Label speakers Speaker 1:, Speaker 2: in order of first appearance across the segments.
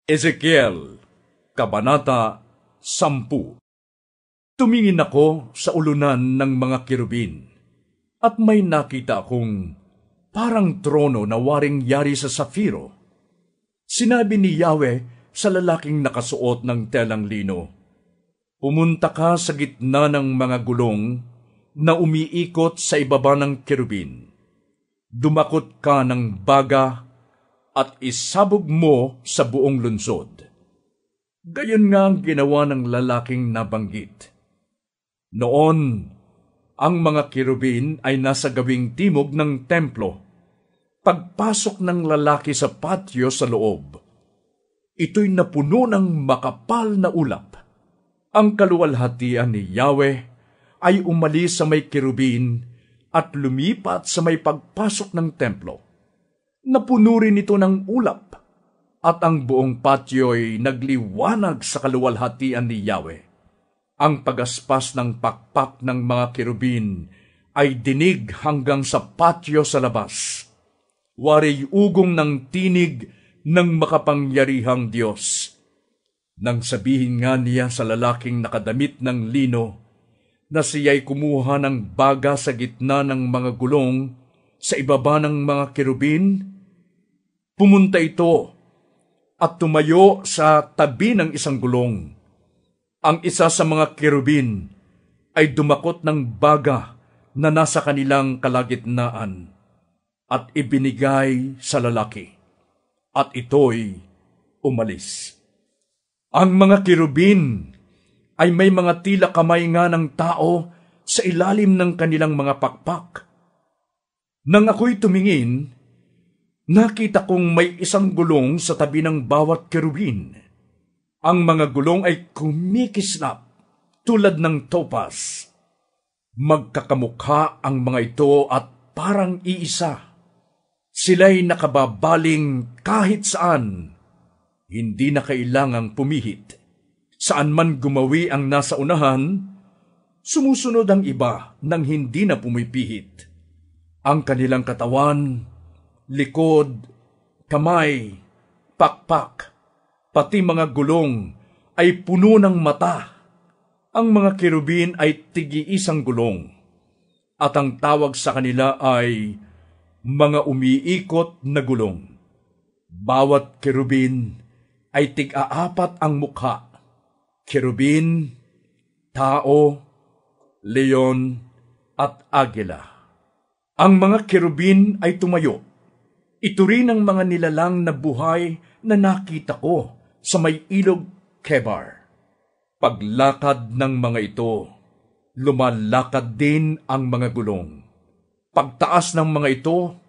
Speaker 1: Ezekiel, Kabanata 10. Tumingin ako sa ulunan ng mga kirubin, at may nakita akong parang trono na waring-yari sa safiro. Sinabi ni Yahweh sa lalaking nakasuot ng telang lino, "Pumunta ka sa gitna ng mga gulong na umiikot sa ibaba ng kirubin. Dumakot ka ng baga at isabog mo sa buong lungsod." Gayon nga ang ginawa ng lalaking nabanggit. Noon, ang mga kirubin ay nasa gawing timog ng templo, pagpasok ng lalaki sa patio sa loob. Ito'y napuno ng makapal na ulap. Ang kaluwalhatian ni Yahweh ay umalis sa may kirubin at lumipat sa may pagpasok ng templo. Napuno rin ito ng ulap, at ang buong patio'y nagliwanag sa kaluwalhatian ni Yahweh. Ang pagaspas ng pakpak ng mga kirubin ay dinig hanggang sa patio sa labas. Wari'y ugong ng tinig ng makapangyarihang Diyos. Nang sabihin nga niya sa lalaking nakadamit ng lino na siya'y kumuha ng baga sa gitna ng mga gulong sa ibaba ng mga kirubin, pumunta ito at tumayo sa tabi ng isang gulong. Ang isa sa mga kirubin ay dumakot ng baga na nasa kanilang kalagitnaan at ibinigay sa lalaki, at ito'y umalis. Ang mga kirubin ay may mga tila kamay nga ng tao sa ilalim ng kanilang mga pakpak. Nang ako'y tumingin, nakita kong may isang gulong sa tabi ng bawat kirubin. Ang mga gulong ay kumikislap tulad ng topaz. Magkakamukha ang mga ito at parang iisa. Sila'y nakababaling kahit saan. Hindi na kailangang pumihit. Saan man gumawi ang nasa unahan, sumusunod ang iba nang hindi na pumipihit. Ang kanilang katawan, likod, kamay, pakpak, pati mga gulong ay puno ng mata. Ang mga kirubin ay tigi-isang gulong, at ang tawag sa kanila ay mga umiikot na gulong. Bawat kirubin ay tig-aapat ang mukha: kirubin, tao, leon, at agila. Ang mga kirubin ay tumayo. Ito rin ang mga nilalang na buhay na nakita ko sa may ilog Kebar. Paglakad ng mga ito, lumalakad din ang mga gulong. Pagtaas ng mga ito,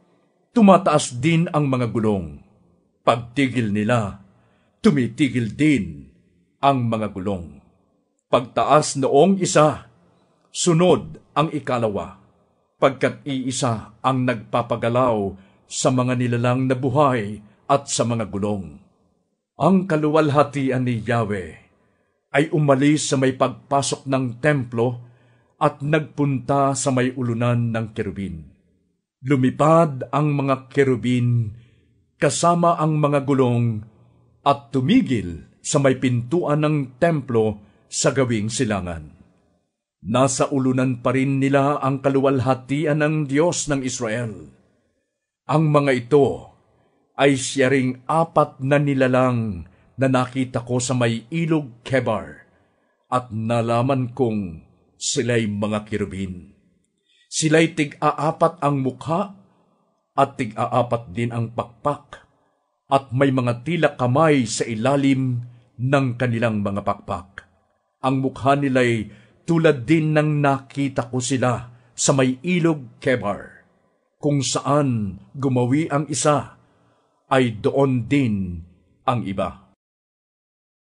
Speaker 1: tumataas din ang mga gulong. Pagtigil nila, tumitigil din ang mga gulong. Pagtaas noong isa, sunod ang ikalawa, pagkat iisa ang nagpapagalaw sa mga nilalang na buhay at sa mga gulong. Ang kaluwalhatian ni Yahweh ay umalis sa may pagpasok ng templo at nagpunta sa may ulunan ng kirubin. Lumipad ang mga kirubin kasama ang mga gulong at tumigil sa may pintuan ng templo sa gawing silangan. Nasa ulunan pa rin nila ang kaluwalhatian ng Diyos ng Israel. Ang mga ito ay siya ring apat na nilalang na nakita ko sa may ilog Kebar, at nalaman kong sila'y mga kirubin. Sila'y tig-aapat ang mukha at tig-aapat din ang pakpak, at may mga tila kamay sa ilalim ng kanilang mga pakpak. Ang mukha nila'y tulad din ng nakita ko sila sa may ilog Kebar. Kung saan gumawi ang isa, ay doon din ang iba.